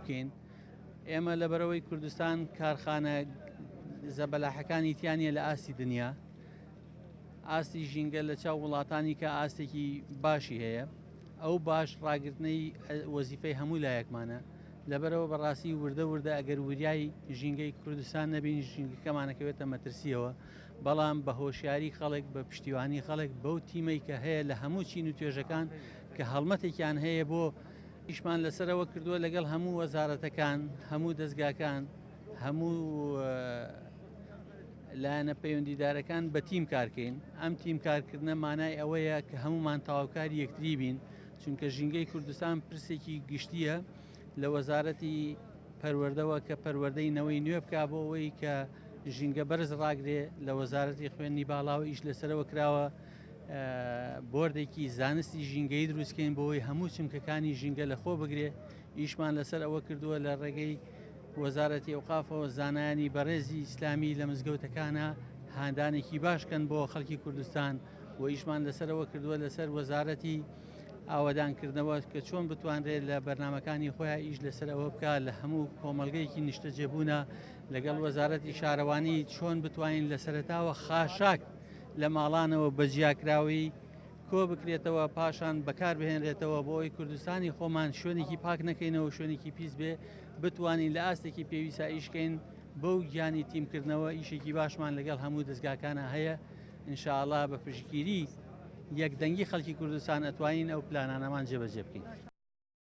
بکەین. ئێمە لەبەرەوەی کوردستان کارخانە زەبەلاحەکانی تیانە لە ئاستی دنیا، ئاستی ژینگە لە چاو وڵاتانی کە ئاستێکی باشی هەیە، ئەو باش ڕاگررتنەی وەزیفەی هەموو لایەکمانە. لەبەرەوە بەڕاستی وردە وردە ئەگەر وریای ژینگەی کوردستان نەبین ژینگەکەمانەکەوێتە مەترسیەوە، بەڵام بە هۆشیاری خەڵک بە پشتیوانی خەڵک بەو تیمەی کە هەیە لە هەموو چین و توێژەکان کە هەڵمەتێکیان هەیە بۆ ئیشمان لەسەرەوە کردووە لەگەڵ هەموو وەزارەتەکان، هەموو دەستگاکان، هەموو لایەنە پەیوەندیدارەکان بە تیم کارکەین. ئەم تیم کارکردنە مانای ئەوەیە کە هەمومان تەواوکاری یەکتری بین، چونکە ژینگەی کوردستان پرسێکی گشتیە لە وەزارەتی پەروەردەوە کە پەروەردەینەوەی نوێ بک بۆ ئەوەی کە ژینگە بەرز ڕاگرێ. لە وەزارەتی خوێندنی باڵاوە ئیش لەسەرەوە کراوە بۆردێکی زانستی ژینگەی دروستکەین بۆەوەی هەموو چمکەکانی ژینگە لە خۆ بگرێ. ئیشمان لەسەر ئەوە کردووە لە ڕێگەی وەزارەتی ئەوقافەوە زانایانی بەڕێزی ئیسلامی لە مزگەوتەکانە هاندانێکی باشکەن بۆ خەڵکی کوردستان، و ئیشمان لەسەرەوە کردووە لەسەر وەزارەتی ئاوەدانکردنەوە کە چۆن بتوانرێت لە بەرنمەکانی خۆیان ئیش لەسەر ئەوە بکات لە هەموو کۆمەلگەیەکی نیشتە جێبوونە لەگەڵ وەزارەتی شارەوانی چۆن بتوانین لە سەرەتاوە خاشاک لە ماڵانەوە بەجیاکراوی کۆ بکرێتەوە، پاشان بەکار بهێنرێتەوە بۆ ئەوی کوردستانی خۆمان شوێنێکی پاک نەکەینەوە، شوێنێکی پیس بێ، بتوانین لە ئاستێکی پێویستە ئیشکەین. بەو گیانی تیمکردنەوە ئیشێکی باشمان لەگەڵ هەموو دەستگاکانە هەیە. ئینشاءڵڵا بە پشتگیری یەکدەنگی خەڵکی کوردستان ئەتوانین ئەو پلانانەمان جێبەجێ بکەین.